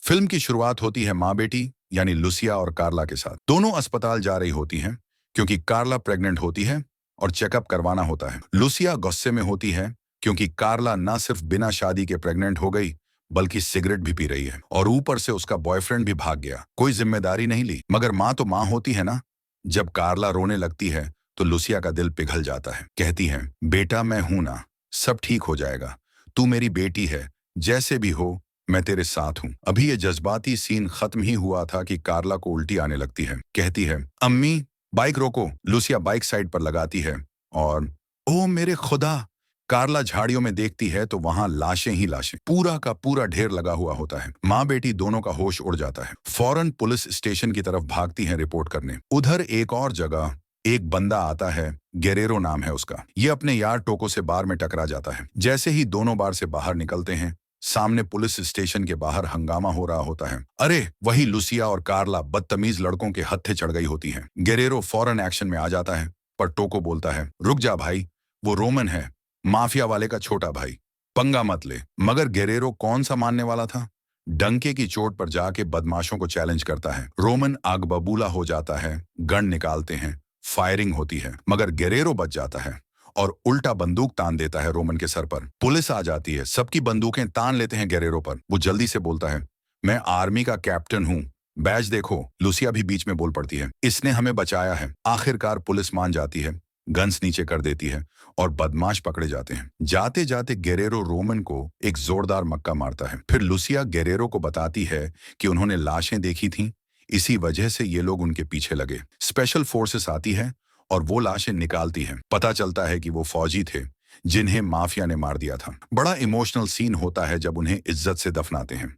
Film की शुरुआत होती है माँ बेटी यानी लुसिया और कार्ला के साथ। दोनों अस्पताल जा रही होती हैं क्योंकि कार्ला प्रेग्नेंट होती है और चेकअप करवाना होता है। लुसिया गुस्से में होती है क्योंकि कार्ला न सिर्फ बिना शादी के प्रेग्नेंट हो गई बल्कि सिगरेट भी पी रही है और ऊपर से उसका बॉयफ्रेंड भी भाग गया। कोई जिम्मेदारी नहीं ली। मगर माँ तो माँ होती है ना। जब कार्ला रोने लगती है तो लुसिया का दिल पिघल जाता है। कहती है, बेटा मैं हूं ना, सब ठीक हो जाएगा। तू मेरी बेटी है, जैसे भी हो मैं तेरे साथ हूँ। अभी ये जज्बाती सीन खत्म ही हुआ था कि कार्ला को उल्टी आने लगती है। कहती है, अम्मी बाइक रोको। लुसिया बाइक साइड पर लगाती है और ओ मेरे खुदा। कार्ला झाड़ियों में देखती है तो वहां लाशें ही लाशें, पूरा का पूरा ढेर लगा हुआ होता है। माँ बेटी दोनों का होश उड़ जाता है। फौरन पुलिस स्टेशन की तरफ भागती हैं रिपोर्ट करने। उधर एक और जगह एक बंदा आता है, गेरेरो नाम है उसका। ये अपने यार टोको से बार में टकरा जाता है। जैसे ही दोनों बार से बाहर निकलते हैं, सामने पुलिस स्टेशन के बाहर हंगामा हो रहा होता है। अरे वही लुसिया और कार्ला बदतमीज लड़कों के हत्थे चढ़ गई होती हैं। गेरेरो फौरन एक्शन में आ जाता है पर टोको बोलता है, रुक जा भाई, वो रोमन है, माफिया वाले का छोटा भाई, पंगा मत ले। मगर गेरेरो कौन सा मानने वाला था। डंके की चोट पर जाके बदमाशों को चैलेंज करता है। रोमन आग बबूला हो जाता है, गन निकालते हैं, फायरिंग होती है मगर गेरेरो बच जाता है और उल्टा बंदूक तान देता है रोमन के सर पर। पुलिस आ जाती है, सबकी बंदूकें तान लेते हैं गेरेरो पर। वो जल्दी से बोलता है, मैं आर्मी का कैप्टन हूँ, बैज देखो। लुसिया भी बीच में बोल पड़ती है, इसने हमें बचाया है। आखिरकार पुलिस मान जाती है, गन्स नीचे कर देती है और बदमाश पकड़े जाते हैं। जाते जाते गेरेरो रोमन को एक जोरदार मक्का मारता है। फिर लुसिया गेरेरो को बताती है कि उन्होंने लाशें देखी थीं, इसी वजह से ये लोग उनके पीछे लगे। स्पेशल फोर्सेस आती है और वो लाशें निकालती हैं। पता चलता है कि वो फौजी थे जिन्हें माफिया ने मार दिया था। बड़ा इमोशनल सीन होता है जब उन्हें इज्जत से दफनाते हैं।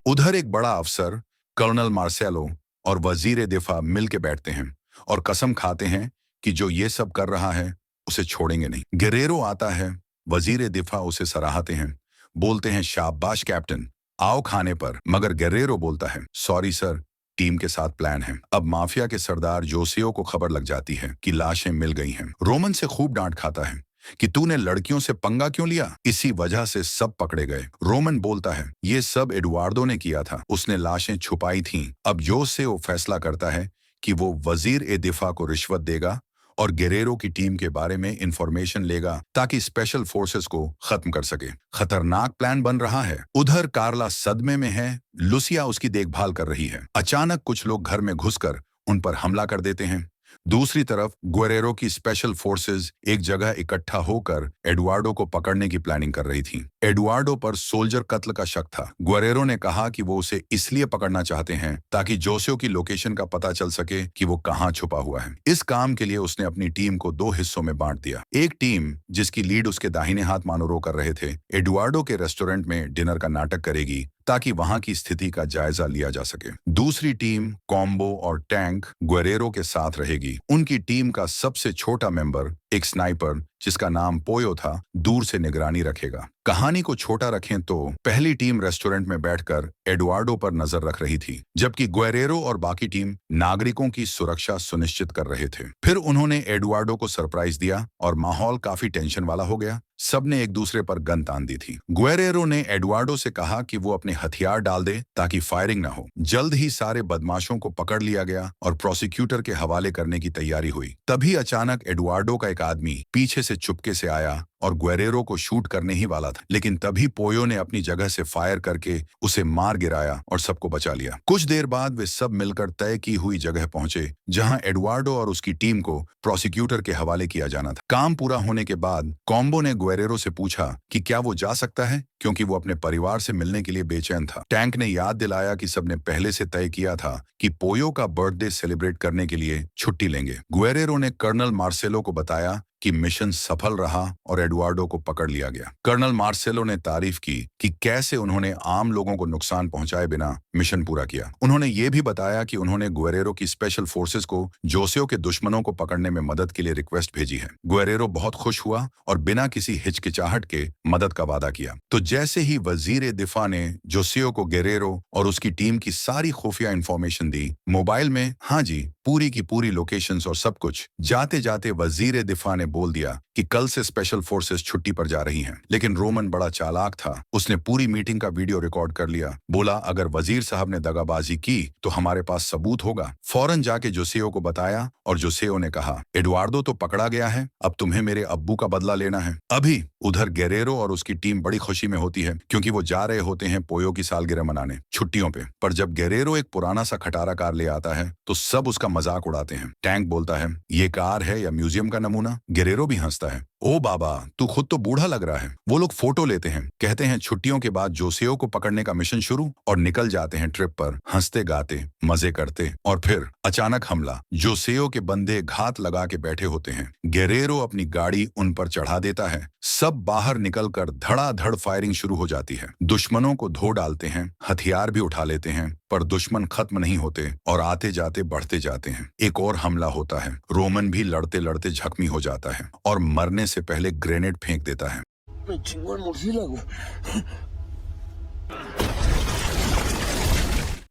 उधर एक बड़ा अफसर कर्नल मार्सेलो और वजीर दिफा मिल के बैठते हैं और कसम खाते हैं कि जो ये सब कर रहा है उसे छोड़ेंगे नहीं। गेरेरो आता है, वजीर दिफा उसे सराहते हैं, बोलते हैं शाबाश कैप्टन, आओ खाने पर। मगर गेरेरो बोलता है, सॉरी सर, टीम के साथ प्लान है। अब माफिया के सरदार जोसियो को खबर लग जाती है कि लाशें मिल गई हैं। रोमन से खूब डांट खाता है कि तूने लड़कियों से पंगा क्यों लिया। इसी वजह से सब पकड़े गए। रोमन बोलता है, ये सब एडुआर्डो ने किया था, उसने लाशें छुपाई थीं। अब जोसियो फैसला करता है कि वो वजीर ए दिफा को रिश्वत देगा और गेरेरो की टीम के बारे में इंफॉर्मेशन लेगा ताकि स्पेशल फोर्सेस को खत्म कर सके। खतरनाक प्लान बन रहा है। उधर कार्ला सदमे में है, लुसिया उसकी देखभाल कर रही है। अचानक कुछ लोग घर में घुसकर उन पर हमला कर देते हैं। दूसरी तरफ गुएरेरो की स्पेशल फोर्सेस एक जगह इकट्ठा होकर एडुआर्डो को पकड़ने की प्लानिंग कर रही थी। एडुआर्डो पर सोल्जर कत्ल का शक था। गुएरेरो ने कहा कि वो उसे इसलिए पकड़ना चाहते हैं ताकि जोसियो की लोकेशन का पता चल सके कि वो कहाँ छुपा हुआ है। इस काम के लिए उसने अपनी टीम को दो हिस्सों में बांट दिया। एक टीम जिसकी लीड उसके दाहिने हाथ मानोरो कर रहे थे, एडुआर्डो के रेस्टोरेंट में डिनर का नाटक करेगी ताकि वहां की स्थिति का जायजा लिया जा सके। दूसरी टीम कॉम्बो और टैंक गुएरेरो के साथ रहेगी। उनकी टीम का सबसे छोटा मेंबर, एक स्नाइपर जिसका नाम पोयो था, दूर से निगरानी रखेगा। कहानी को छोटा रखें तो पहली टीम रेस्टोरेंट में बैठकर एडुआर्डो पर नजर रख रही थी, जबकि गुएरेरो और बाकी टीम नागरिकों की सुरक्षा सुनिश्चित कर रहे थे। फिर उन्होंने एडुआर्डो को सरप्राइज दिया और माहौल काफी टेंशन वाला हो गया। सबने एक दूसरे पर गन तान दी थी। गुएरेरो ने एडुआर्डो से कहा कि वो अपने हथियार डाल दे ताकि फायरिंग ना हो। जल्द ही सारे बदमाशों को पकड़ लिया गया और प्रोसिक्यूटर के हवाले करने की तैयारी हुई। तभी अचानक एडुआर्डो का एक आदमी पीछे से चुपके से आया और गुएरेरो को शूट करने ही वाला था, लेकिन तभी पोयो ने अपनी जगह से फायर करके उसे मार गिराया और सबको बचा लिया। कुछ देर बाद वे सब मिलकर तय की हुई जगह पहुंचे जहां एडुआर्डो और उसकी टीम को प्रोसिक्यूटर के हवाले किया जाना था। काम पूरा होने के बाद कॉम्बो ने गुएरेरो से पूछा कि क्या वो जा सकता है, क्योंकि वो अपने परिवार से मिलने के लिए बेचैन था। टैंक ने याद दिलाया कि सबने पहले से तय किया था कि पोयो का बर्थडे सेलिब्रेट करने के लिए छुट्टी लेंगे। गुएरेरो ने कर्नल मार्सेलो को बताया कि मिशन सफल रहा और एडुआर्डो को पकड़ लिया गया। कर्नल मार्सेलो ने तारीफ की कि कैसे उन्होंने आम लोगों को नुकसान पहुंचाए बिना मिशन पूरा किया। उन्होंने ये भी बताया कि उन्होंने गुएरेरो की स्पेशल फोर्सेस को जोसियो के दुश्मनों को पकड़ने में मदद के लिए रिक्वेस्ट भेजी है। गुएरेरो बहुत खुश हुआ और बिना किसी हिचकिचाहट के मदद का वादा किया। तो जैसे ही वजीर दिफा ने जोसियो को गेरेरो और उसकी टीम की सारी खुफिया इंफॉर्मेशन दी, मोबाइल में हाँ जी पूरी की पूरी लोकेशंस और सब कुछ। जाते जाते वजीर दिफा ने बोल दिया कि कल से स्पेशल फोर्सेस छुट्टी पर जा रही हैं। लेकिन रोमन बड़ा चालाक था, उसने पूरी मीटिंग का वीडियो रिकॉर्ड कर लिया। बोला अगर वजीर साहब ने दगाबाजी की तो हमारे पास सबूत होगा। फौरन जाके जोसेओ को बताया और जोसेओ ने कहा एडुआर्डो तो पकड़ा गया है, अब तुम्हें मेरे अब्बू का बदला लेना है अभी। उधर गेरेरो और उसकी टीम बड़ी खुशी में होती है क्योंकि वो जा रहे होते हैं पोयो की सालगिरह मनाने छुट्टियों पे। पर जब गेरेरो एक पुराना सा खटारा कार ले आता है तो सब उसका मजाक उड़ाते हैं। टैंक बोलता है ये कार है या म्यूजियम का नमूना। गेरेरो भी हंसता है, ओ बाबा तू खुद तो बूढ़ा लग रहा है। वो लोग फोटो लेते हैं, कहते हैं छुट्टियों के बाद जोसेओ को पकड़ने का मिशन शुरू, और निकल जाते हैं ट्रिप पर हंसते गाते मजे करते। और फिर अचानक हमला। जोसेओ के बंदे घात लगा के बैठे होते हैं। गेरेरो अपनी गाड़ी उन पर चढ़ा देता है। सब बाहर निकलकर धड़ाधड़ फायरिंग शुरू हो जाती है। दुश्मनों को धो डालते हैं, हथियार भी उठा लेते हैं, पर दुश्मन खत्म नहीं होते और आते जाते बढ़ते जाते हैं। एक और हमला होता है। रोमन भी लड़ते लड़ते जख्मी हो जाता है और मरने से पहले ग्रेनेड फेंक देता है।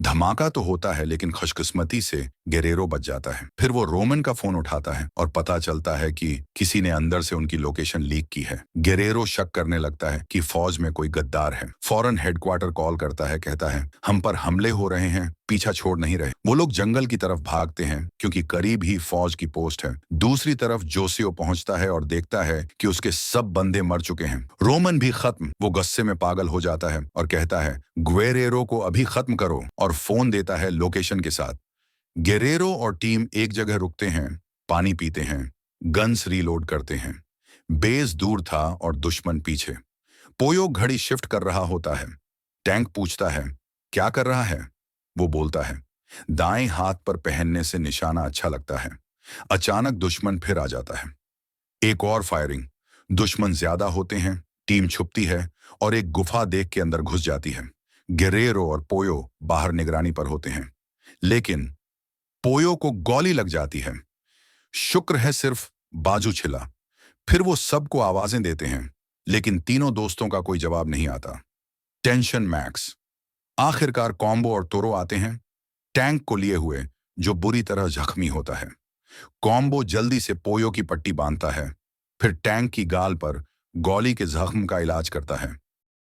धमाका तो होता है लेकिन खुशकिस्मती से गेरेरो बच जाता है। फिर वो रोमन का फोन उठाता है और पता चलता है कि किसी ने अंदर से उनकी लोकेशन लीक की है। गेरेरो शक करने लगता है कि फौज में कोई गद्दार है। फौरन हेडक्वार्टर कॉल करता है, कहता है हम पर हमले हो रहे हैं, पीछा छोड़ नहीं रहे। वो लोग जंगल की तरफ भागते हैं क्योंकि करीब ही फौज की पोस्ट है। दूसरी तरफ जोसेओ पहुंचता है और देखता है कि उसके सब बंदे मर चुके हैं। रोमन भी खत्म। वो गुस्से में पागल हो जाता है और कहता है गुएरेरो को अभी खत्म करो, और फोन देता है लोकेशन के साथ। गेरेरो और टीम एक जगह रुकते हैं, पानी पीते हैं, गन्स रीलोड करते हैं। बेस दूर था और दुश्मन पीछे। पोयो घड़ी शिफ्ट कर रहा होता है। टैंक पूछता है क्या कर रहा है। वो बोलता है दाएं हाथ पर पहनने से निशाना अच्छा लगता है। अचानक दुश्मन फिर आ जाता है। एक और फायरिंग। दुश्मन ज्यादा होते हैं, टीम छुपती है और एक गुफा देख के अंदर घुस जाती है। गेरेरो और पोयो बाहर निगरानी पर होते हैं, लेकिन पोयो को गोली लग जाती है। शुक्र है सिर्फ बाजू छिला। फिर वो सबको आवाजें देते हैं, लेकिन तीनों दोस्तों का कोई जवाब नहीं आता। Tension max. आखिरकार कॉम्बो और तोरो आते हैं, टैंक को लिए हुए, जो बुरी तरह जख्मी होता है। कॉम्बो जल्दी से पोयो की पट्टी बांधता है, फिर टैंक की गाल पर गोली के जख्म का इलाज करता है।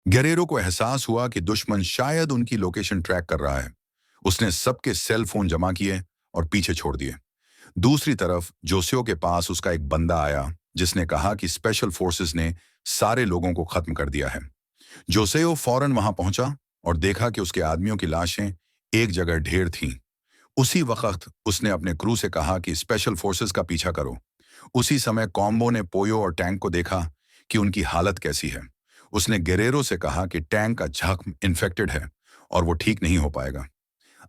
गेरेरो को एहसास हुआ कि दुश्मन शायद उनकी लोकेशन ट्रैक कर रहा है। उसने सबके सेल फोन जमा किए और पीछे छोड़ दिए। दूसरी तरफ जोसेओ के पास उसका एक बंदा आया जिसने कहा कि स्पेशल फोर्सेस ने सारे लोगों को खत्म कर दिया है। जोसेओ फौरन वहां पहुंचा और देखा कि उसके आदमियों की लाशें एक जगह ढेर थीं। उसी वक्त उसने अपने क्रू से कहा कि स्पेशल फोर्सेस का पीछा करो। उसी समय कॉम्बो ने पोयो और टैंक को देखा कि उनकी हालत कैसी है। उसने गेरेरो से कहा कि टैंक का जख्म इन्फेक्टेड है और वो ठीक नहीं हो पाएगा।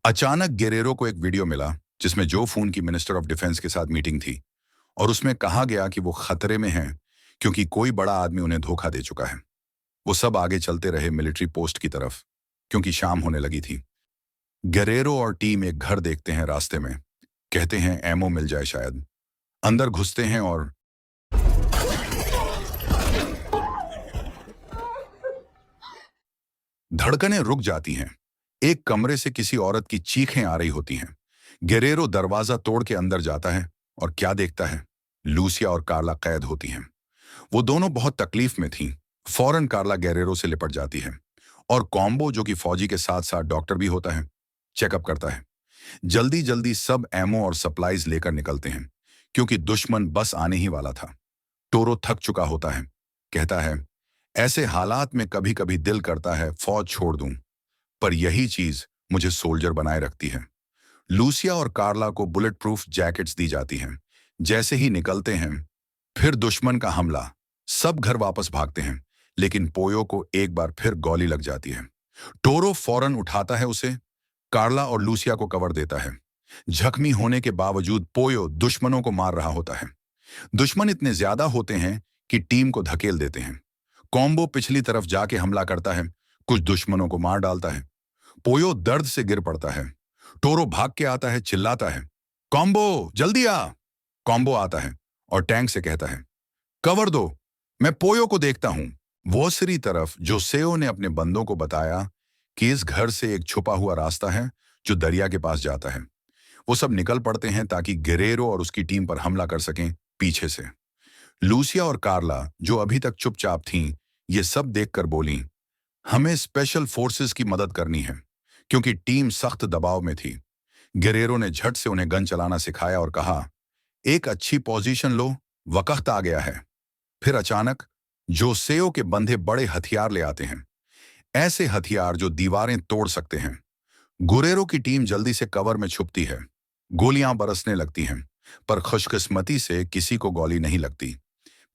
अचानक गेरेरो को एक वीडियो मिला जिसमें जो फून की मिनिस्टर ऑफ डिफेंस के साथ मीटिंग थी, और उसमें कहा गया कि वो खतरे में हैं क्योंकि कोई बड़ा आदमी उन्हें धोखा दे चुका है। वो सब आगे चलते रहे मिलिट्री पोस्ट की तरफ क्योंकि शाम होने लगी थी। गेरेरो और टीम एक घर देखते हैं रास्ते में, कहते हैं एमो मिल जाए शायद। अंदर घुसते हैं और धड़कनें रुक जाती हैं। एक कमरे से किसी औरत की चीखें आ रही होती हैं। गेरेरो दरवाजा तोड़ के अंदर जाता है और क्या देखता है, लूसिया और कार्ला कैद होती हैं। वो दोनों बहुत तकलीफ में थीं। फौरन कार्ला गेरेरो से लिपट जाती है और कॉम्बो, जो कि फौजी के साथ साथ डॉक्टर भी होता है, चेकअप करता है। जल्दी जल्दी सब एमो और सप्लाईज लेकर निकलते हैं क्योंकि दुश्मन बस आने ही वाला था। टोरो थक चुका होता है, कहता है ऐसे हालात में कभी कभी दिल करता है फौज छोड़ दूं, पर यही चीज मुझे सोल्जर बनाए रखती है। लूसिया और कार्ला को बुलेट प्रूफ जैकेट्स दी जाती हैं। जैसे ही निकलते हैं फिर दुश्मन का हमला। सब घर वापस भागते हैं, लेकिन पोयो को एक बार फिर गोली लग जाती है। टोरो फौरन उठाता है उसे, कार्ला और लूसिया को कवर देता है। जख्मी होने के बावजूद पोयो दुश्मनों को मार रहा होता है। दुश्मन इतने ज्यादा होते हैं कि टीम को धकेल देते हैं। कॉम्बो पिछली तरफ जाके हमला करता है, कुछ दुश्मनों को मार डालता है। पोयो दर्द से गिर पड़ता है। टोरो भाग के आता है, चिल्लाता है कॉम्बो जल्दी आ। कॉम्बो आता है और टैंक से कहता है कवर दो, मैं पोयो को देखता हूं। वोसरी तरफ जोसेओ ने अपने बंदों को बताया कि इस घर से एक छुपा हुआ रास्ता है जो दरिया के पास जाता है। वो सब निकल पड़ते हैं ताकि गेरेरो और उसकी टीम पर हमला कर सकें पीछे से। लूसिया और कार्ला, जो अभी तक चुपचाप थीं, ये सब देखकर बोलीं, हमें स्पेशल फोर्सेस की मदद करनी है, क्योंकि टीम सख्त दबाव में थी। गेरेरो ने झट से उन्हें गन चलाना सिखाया और कहा, एक अच्छी पोजीशन लो, वक्त आ गया है। फिर अचानक जोसेओ के बंधे बड़े हथियार ले आते हैं, ऐसे हथियार जो दीवारें तोड़ सकते हैं। गुरेरो की टीम जल्दी से कवर में छुपती है। गोलियां बरसने लगती हैं, पर खुशकिस्मती से किसी को गोली नहीं लगती।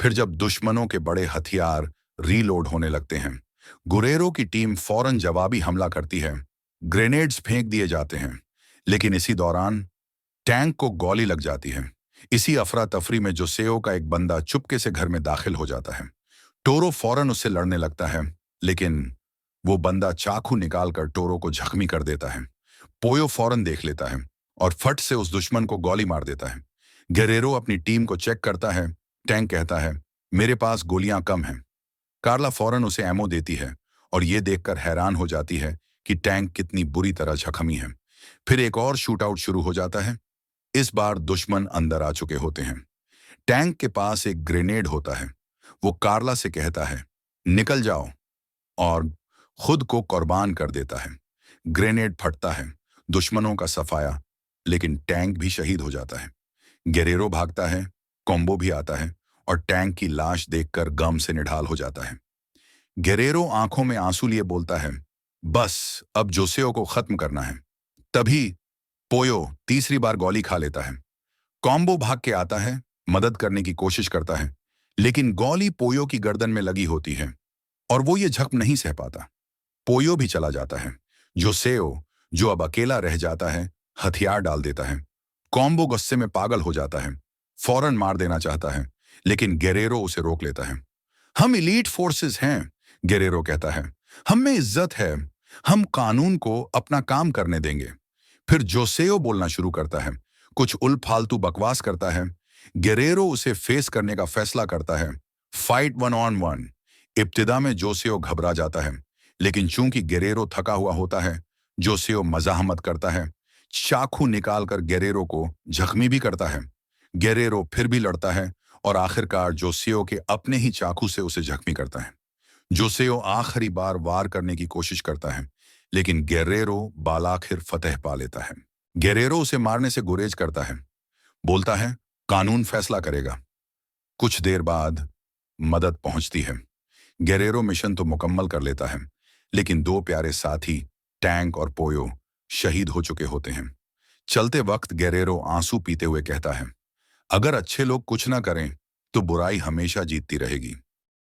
फिर जब दुश्मनों के बड़े हथियार रीलोड होने लगते हैं, गुरेरो की टीम फौरन जवाबी हमला करती है। ग्रेनेड्स फेंक दिए जाते हैं, लेकिन इसी दौरान टैंक को गोली लग जाती है। इसी अफरा तफरी में जोसेओ का एक बंदा चुपके से घर में दाखिल हो जाता है। टोरो फौरन उससे लड़ने लगता है, लेकिन वो बंदा चाकू निकालकर टोरो को जख्मी कर देता है। पोयो फौरन देख लेता है और फट से उस दुश्मन को गोली मार देता है। गेरेरो अपनी टीम को चेक करता है। टैंक कहता है, मेरे पास गोलियां कम हैं। कार्ला फौरन उसे एमो देती है और ये देखकर हैरान हो जाती है कि टैंक कितनी बुरी तरह जख्मी है। फिर एक और शूटआउट शुरू हो जाता है। इस बार दुश्मन अंदर आ चुके होते हैं। टैंक के पास एक ग्रेनेड होता है। वो कार्ला से कहता है, निकल जाओ, और खुद को कुर्बान कर देता है। ग्रेनेड फटता है, दुश्मनों का सफाया, लेकिन टैंक भी शहीद हो जाता है। गेरेरो भागता है, कॉम्बो भी आता है और टैंक की लाश देखकर गम से निढाल हो जाता है। गेरेरो आंखों में आंसू लिए बोलता है, बस अब जोसेओ को खत्म करना है। तभी पोयो तीसरी बार गोली खा लेता है। कॉम्बो भाग के आता है, मदद करने की कोशिश करता है, लेकिन गोली पोयो की गर्दन में लगी होती है और वो ये जख्म नहीं सह पाता। पोयो भी चला जाता है। जोसेओ, जो अब अकेला रह जाता है, हथियार डाल देता है। कॉम्बो गुस्से में पागल हो जाता है, फौरन मार देना चाहता है, लेकिन गेरेरो उसे रोक लेता है। हम इलीट फोर्सेस हैं, गेरेरो कहता है, हम में इज्जत है, हम कानून को अपना काम करने देंगे। फिर जोसेओ बोलना शुरू करता है, कुछ उल फालतू बकवास करता है। गेरेरो उसे फेस करने का फैसला करता है, फाइट 1-on-1। इब्तिदा में जोसेओ घबरा जाता है, लेकिन चूंकि गेरेरो थका हुआ होता है, जोसेओ मजाहमत करता है, चाकू निकालकर गेरेरो को जख्मी भी करता है। गेरेरो फिर भी लड़ता है और आखिरकार जोसेओ के अपने ही चाकू से उसे जख्मी करता है। जोसेओ आखिरी बार वार करने की कोशिश करता है, लेकिन गेरेरो बालाखिर फतेह पा लेता है। गेरेरो उसे मारने से गुरेज करता है, बोलता है, कानून फैसला करेगा। कुछ देर बाद मदद पहुंचती है। गेरेरो मिशन तो मुकम्मल कर लेता है, लेकिन दो प्यारे साथी टैंक और पोयो शहीद हो चुके होते हैं। चलते वक्त गेरेरो आंसू पीते हुए कहता है, अगर अच्छे लोग कुछ ना करें तो बुराई हमेशा जीतती रहेगी।